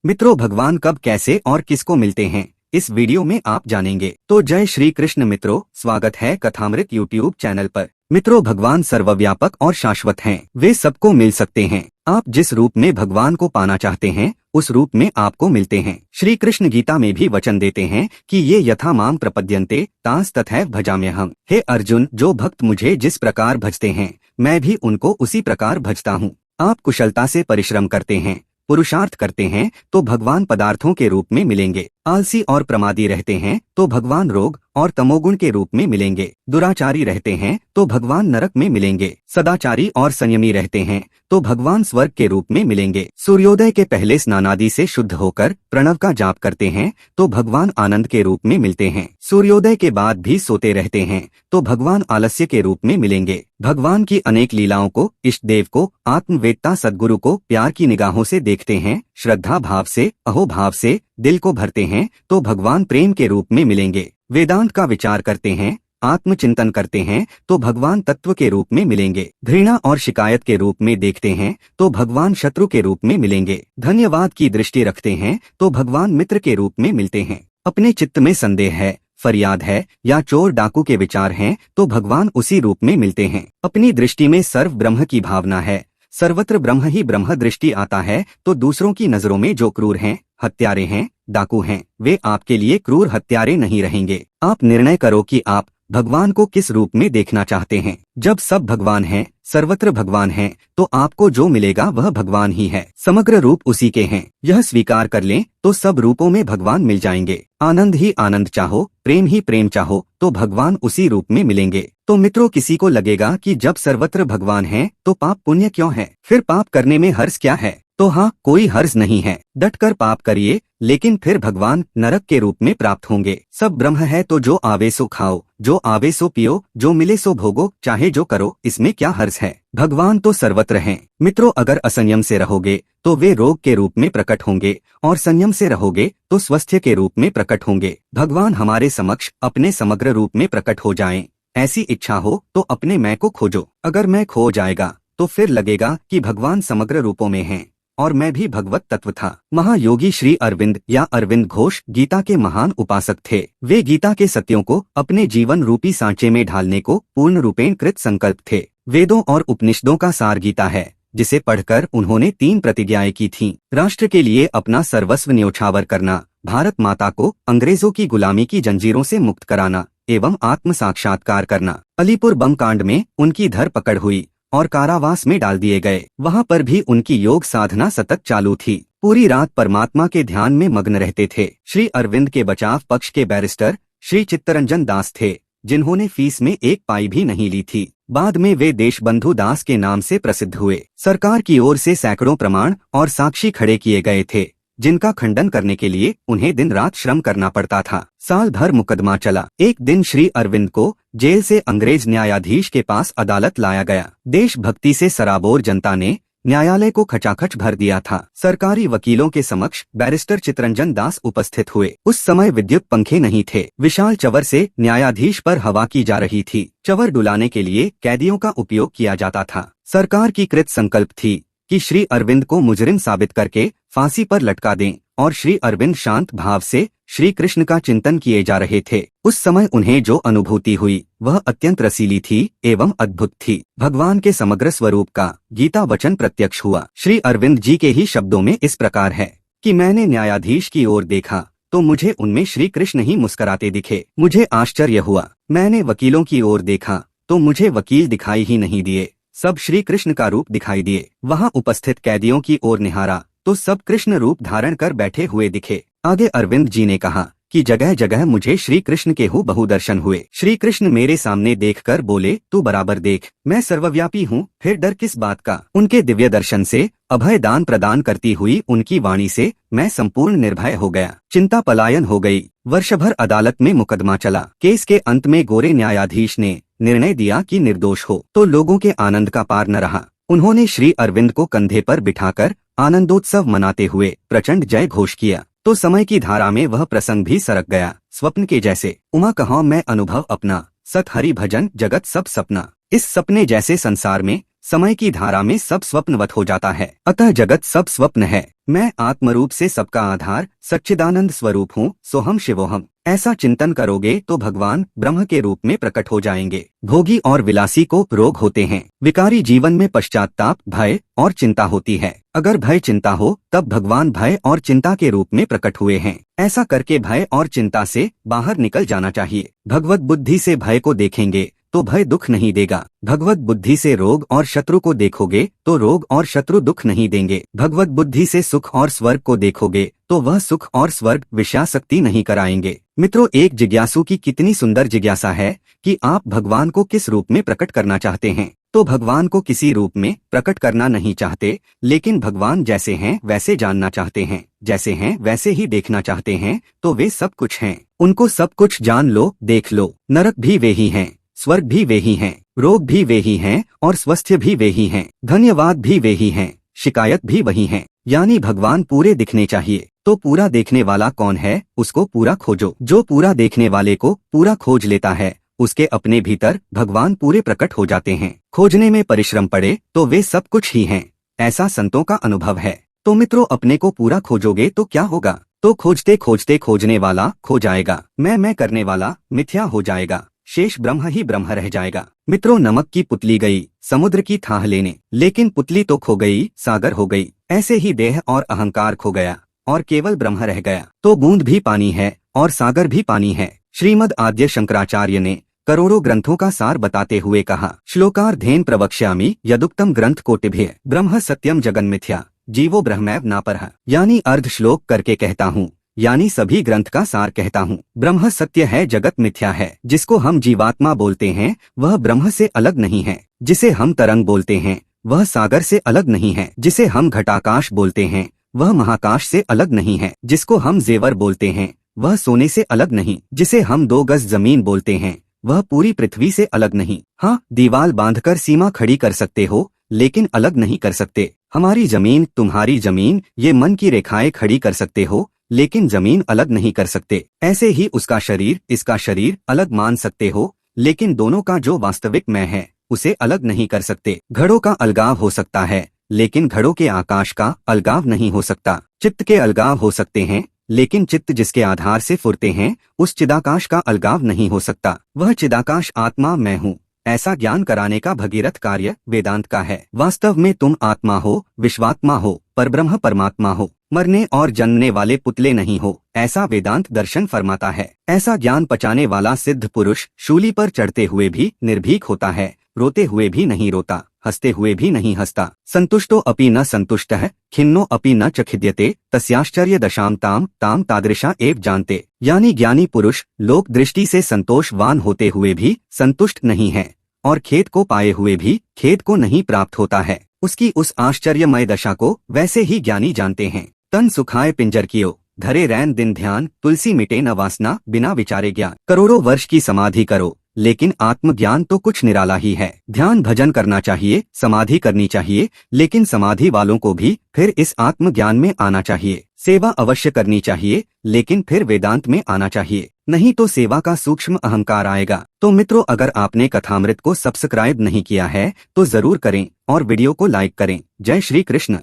मित्रों, भगवान कब, कैसे और किसको मिलते हैं, इस वीडियो में आप जानेंगे। तो जय श्री कृष्ण मित्रों, स्वागत है कथामृत यूट्यूब चैनल पर। मित्रों, भगवान सर्वव्यापक और शाश्वत हैं। वे सबको मिल सकते हैं। आप जिस रूप में भगवान को पाना चाहते हैं उस रूप में आपको मिलते हैं। श्री कृष्ण गीता में भी वचन देते हैं कि ये यथा माम प्रपद्यन्ते तांस तथैव भजाम्यहम्। हे अर्जुन, जो भक्त मुझे जिस प्रकार भजते हैं मैं भी उनको उसी प्रकार भजता हूँ। आप कुशलता से परिश्रम करते हैं, पुरुषार्थ करते हैं तो भगवान पदार्थों के रूप में मिलेंगे। आलसी और प्रमादी रहते हैं तो भगवान रोग और तमोगुण के रूप में मिलेंगे। दुराचारी रहते हैं तो भगवान नरक में मिलेंगे। सदाचारी और संयमी रहते हैं तो भगवान स्वर्ग के रूप में मिलेंगे। सूर्योदय के पहले स्नानादि से शुद्ध होकर प्रणव का जाप करते हैं तो भगवान आनंद के रूप में मिलते हैं। सूर्योदय के बाद भी सोते रहते हैं तो भगवान आलस्य के रूप में मिलेंगे। भगवान की अनेक लीलाओं को, इष्ट देव को, आत्मवेत्ता सद्गुरु को प्यार की निगाहों से देखते हैं, श्रद्धा भाव से, अहोभाव से दिल को भरते हैं तो भगवान प्रेम के रूप में मिलेंगे। वेदांत का विचार करते हैं, आत्मचिंतन करते हैं तो भगवान तत्व के रूप में मिलेंगे। घृणा और शिकायत के रूप में देखते हैं तो भगवान शत्रु के रूप में मिलेंगे। धन्यवाद की दृष्टि रखते हैं तो भगवान मित्र के रूप में मिलते हैं। अपने चित्त में संदेह है, फरियाद है या चोर डाकू के विचार हैं तो भगवान उसी रूप में मिलते हैं। अपनी दृष्टि में सर्व ब्रह्म की भावना है, सर्वत्र ब्रह्म ही ब्रह्म दृष्टि आता है तो दूसरों की नजरों में जो क्रूर हैं, हत्यारे हैं, डाकू हैं, वे आपके लिए क्रूर हत्यारे नहीं रहेंगे। आप निर्णय करो कि आप भगवान को किस रूप में देखना चाहते हैं। जब सब भगवान हैं, सर्वत्र भगवान हैं, तो आपको जो मिलेगा वह भगवान ही है। समग्र रूप उसी के हैं। यह स्वीकार कर लें तो सब रूपों में भगवान मिल जाएंगे। आनंद ही आनंद चाहो, प्रेम ही प्रेम चाहो तो भगवान उसी रूप में मिलेंगे। तो मित्रों, किसी को लगेगा कि जब सर्वत्र भगवान है तो पाप पुण्य क्यों है, फिर पाप करने में हर्ष क्या है? तो हाँ, कोई हर्ष नहीं है। डट कर पाप करिए, लेकिन फिर भगवान नरक के रूप में प्राप्त होंगे। सब ब्रह्म है तो जो आवे सो खाओ, जो आवे सो पियो, जो मिले सो भोगो, चाहे जो करो, इसमें क्या हर्ष है? भगवान तो सर्वत्र हैं। मित्रों, अगर असंयम से रहोगे तो वे रोग के रूप में प्रकट होंगे और संयम से रहोगे तो स्वास्थ्य के रूप में प्रकट होंगे। भगवान हमारे समक्ष अपने समग्र रूप में प्रकट हो जाएं। ऐसी इच्छा हो तो अपने मैं को खोजो। अगर मैं खो जाएगा तो फिर लगेगा कि भगवान समग्र रूपों में हैं और मैं भी भगवत तत्व था। महायोगी श्री अरविंद या अरविंद घोष गीता के महान उपासक थे। वे गीता के सत्यों को अपने जीवन रूपी सांचे में ढालने को पूर्ण रूपेण कृत संकल्प थे। वेदों और उपनिषदों का सार गीता है, जिसे पढ़कर उन्होंने 3 प्रतिज्ञाएं की थीं। राष्ट्र के लिए अपना सर्वस्व न्योछावर करना, भारत माता को अंग्रेजों की गुलामी की जंजीरों से मुक्त कराना एवं आत्म साक्षात्कार करना। अलीपुर बम कांड में उनकी धरपकड़ हुई और कारावास में डाल दिए गए। वहां पर भी उनकी योग साधना सतत चालू थी। पूरी रात परमात्मा के ध्यान में मग्न रहते थे। श्री अरविंद के बचाव पक्ष के बैरिस्टर श्री चित्तरंजन दास थे, जिन्होंने फीस में 1 पाई भी नहीं ली थी। बाद में वे देशबंधु दास के नाम से प्रसिद्ध हुए। सरकार की ओर से सैकड़ों प्रमाण और साक्षी खड़े किए गए थे, जिनका खंडन करने के लिए उन्हें दिन रात श्रम करना पड़ता था। साल भर मुकदमा चला। एक दिन श्री अरविंद को जेल से अंग्रेज न्यायाधीश के पास अदालत लाया गया। देशभक्ति से सराबोर जनता ने न्यायालय को खचाखच भर दिया था। सरकारी वकीलों के समक्ष बैरिस्टर चित्तरंजन दास उपस्थित हुए। उस समय विद्युत पंखे नहीं थे। विशाल चवर से न्यायाधीश पर हवा की जा रही थी। चवर डुलाने के लिए कैदियों का उपयोग किया जाता था। सरकार की कृत संकल्प थी कि श्री अरविंद को मुजरिम साबित करके फांसी पर लटका दें और श्री अरविंद शांत भाव से श्री कृष्ण का चिंतन किए जा रहे थे। उस समय उन्हें जो अनुभूति हुई वह अत्यंत रसीली थी एवं अद्भुत थी। भगवान के समग्र स्वरूप का गीता वचन प्रत्यक्ष हुआ। श्री अरविंद जी के ही शब्दों में इस प्रकार है कि मैंने न्यायाधीश की ओर देखा तो मुझे उनमें श्री कृष्ण ही मुस्कुराते दिखे। मुझे आश्चर्य हुआ। मैंने वकीलों की ओर देखा तो मुझे वकील दिखाई ही नहीं दिए, सब श्री कृष्ण का रूप दिखाई दिए। वहां उपस्थित कैदियों की ओर निहारा तो सब कृष्ण रूप धारण कर बैठे हुए दिखे। आगे अरविंद जी ने कहा कि जगह जगह मुझे श्री कृष्ण के हूबहू दर्शन हुए। श्री कृष्ण मेरे सामने देखकर बोले, तू बराबर देख, मैं सर्वव्यापी हूँ, फिर डर किस बात का? उनके दिव्य दर्शन से अभय दान प्रदान करती हुई उनकी वाणी से मैं संपूर्ण निर्भय हो गया। चिंता पलायन हो गई। वर्ष भर अदालत में मुकदमा चला। केस के अंत में गोरे न्यायाधीश ने निर्णय दिया कि निर्दोष हो, तो लोगों के आनंद का पार न रहा। उन्होंने श्री अरविंद को कंधे पर बिठाकर आनंदोत्सव मनाते हुए प्रचंड जय घोष किया। तो समय की धारा में वह प्रसंग भी सरक गया, स्वप्न के जैसे। उमा कहो मैं अनुभव अपना, सत हरि भजन जगत सब सपना। इस सपने जैसे संसार में समय की धारा में सब स्वप्नवत हो जाता है। अतः जगत सब स्वप्न है। मैं आत्मरूप से सबका आधार सच्चिदानंद स्वरूप हूँ, सोहम शिवोहम। ऐसा चिंतन करोगे तो भगवान ब्रह्म के रूप में प्रकट हो जाएंगे। भोगी और विलासी को रोग होते हैं। विकारी जीवन में पश्चाताप, भय और चिंता होती है। अगर भय चिंता हो तब भगवान भय और चिंता के रूप में प्रकट हुए हैं। ऐसा करके भय और चिंता से बाहर निकल जाना चाहिए। भगवत बुद्धि से भय को देखेंगे तो भय दुख नहीं देगा। भगवत बुद्धि से रोग और शत्रु को देखोगे तो रोग और शत्रु दुख नहीं देंगे। भगवत बुद्धि से सुख और स्वर्ग को देखोगे तो वह सुख और स्वर्ग विषयासक्ति नहीं कराएंगे। मित्रों, एक जिज्ञासु की कितनी सुंदर जिज्ञासा है कि आप भगवान को किस रूप में प्रकट करना चाहते हैं। तो भगवान को किसी रूप में प्रकट करना नहीं चाहते, लेकिन भगवान जैसे हैं वैसे जानना चाहते हैं, जैसे हैं वैसे ही देखना चाहते हैं। तो वे सब कुछ हैं, उनको सब कुछ जान लो, देख लो। नरक भी वे ही हैं, स्वर्ग भी वे ही हैं, रोग भी वे ही हैं और स्वास्थ्य भी वे ही हैं, धन्यवाद भी वे ही हैं, शिकायत भी वही हैं। यानी भगवान पूरे दिखने चाहिए। तो पूरा देखने वाला कौन है, उसको पूरा खोजो। जो पूरा देखने वाले को पूरा खोज लेता है, उसके अपने भीतर भगवान पूरे प्रकट हो जाते हैं। खोजने में परिश्रम पड़े तो वे सब कुछ ही हैं, ऐसा संतों का अनुभव है। तो मित्रों, अपने को पूरा खोजोगे तो क्या होगा? तो खोजते खोजते खोजने वाला खो जाएगा। मैं करने वाला मिथ्या हो जाएगा। शेष ब्रह्म ही ब्रह्म रह जाएगा। मित्रों, नमक की पुतली गई समुद्र की थाह लेने, लेकिन पुतली तो खो गई, सागर हो गई। ऐसे ही देह और अहंकार खो गया और केवल ब्रह्म रह गया। तो बूंद भी पानी है और सागर भी पानी है। श्रीमद् आद्य शंकराचार्य ने करोड़ों ग्रंथों का सार बताते हुए कहा, श्लोकार्धेन प्रवक्ष्यामि यदुक्तम ग्रंथ कोटिभ्य ब्रह्म सत्यम जगन मिथ्या जीवो ब्रह्मैव नापरः। यानी अर्ध श्लोक करके कहता हूँ, यानी सभी ग्रंथ का सार कहता हूँ। ब्रह्म सत्य है, जगत मिथ्या है। जिसको हम जीवात्मा बोलते हैं वह ब्रह्म से अलग नहीं है। जिसे हम तरंग बोलते हैं वह सागर से अलग नहीं है। जिसे हम घटाकाश बोलते हैं वह महाकाश से अलग नहीं है। जिसको हम जेवर बोलते हैं वह सोने से अलग नहीं। जिसे हम 2 गज जमीन बोलते हैं वह पूरी पृथ्वी से अलग नहीं। हाँ, दीवाल बांधकर सीमा खड़ी कर सकते हो, लेकिन अलग नहीं कर सकते। हमारी जमीन, तुम्हारी जमीन, ये मन की रेखाएं खड़ी कर सकते हो, लेकिन जमीन अलग नहीं कर सकते। ऐसे ही उसका शरीर, इसका शरीर अलग मान सकते हो, लेकिन दोनों का जो वास्तविक मैं है उसे अलग नहीं कर सकते। घड़ों का अलगाव हो सकता है, लेकिन घड़ों के आकाश का अलगाव नहीं हो सकता। चित्त के अलगाव हो सकते हैं, लेकिन चित्त जिसके आधार से फुरते हैं उस चिदाकाश का अलगाव नहीं हो सकता। वह चिदाकाश आत्मा मैं हूँ, ऐसा ज्ञान कराने का भगीरथ कार्य वेदांत का है। वास्तव में तुम आत्मा हो, विश्वात्मा हो, परब्रह्म परमात्मा हो, मरने और जन्मने वाले पुतले नहीं हो, ऐसा वेदांत दर्शन फरमाता है। ऐसा ज्ञान पचाने वाला सिद्ध पुरुष शूली पर चढ़ते हुए भी निर्भीक होता है, रोते हुए भी नहीं रोता, हंसते हुए भी नहीं हंसता। संतुष्टो अपि न संतुष्टः, खिन्नो अपि न च खिद्यते, तस्याश्चर्य दशाम ताम ताम तादृशा एव जानते। यानी ज्ञानी पुरुष लोक दृष्टि से संतोषवान होते हुए भी संतुष्ट नहीं है और खेद को पाए हुए भी खेद को नहीं प्राप्त होता है। उसकी उस आश्चर्यमय दशा को वैसे ही ज्ञानी जानते हैं। तन सुखाए पिंजर कियो, धरे रैन दिन ध्यान, तुलसी मिटे न वासना, बिना विचारे ज्ञान। करोड़ों वर्ष की समाधि करो, लेकिन आत्मज्ञान तो कुछ निराला ही है। ध्यान भजन करना चाहिए, समाधि करनी चाहिए, लेकिन समाधि वालों को भी फिर इस आत्मज्ञान में आना चाहिए। सेवा अवश्य करनी चाहिए, लेकिन फिर वेदांत में आना चाहिए, नहीं तो सेवा का सूक्ष्म अहंकार आएगा। तो मित्रों, अगर आपने कथामृत को सब्सक्राइब नहीं किया है तो जरूर करें और वीडियो को लाइक करें। जय श्री कृष्ण।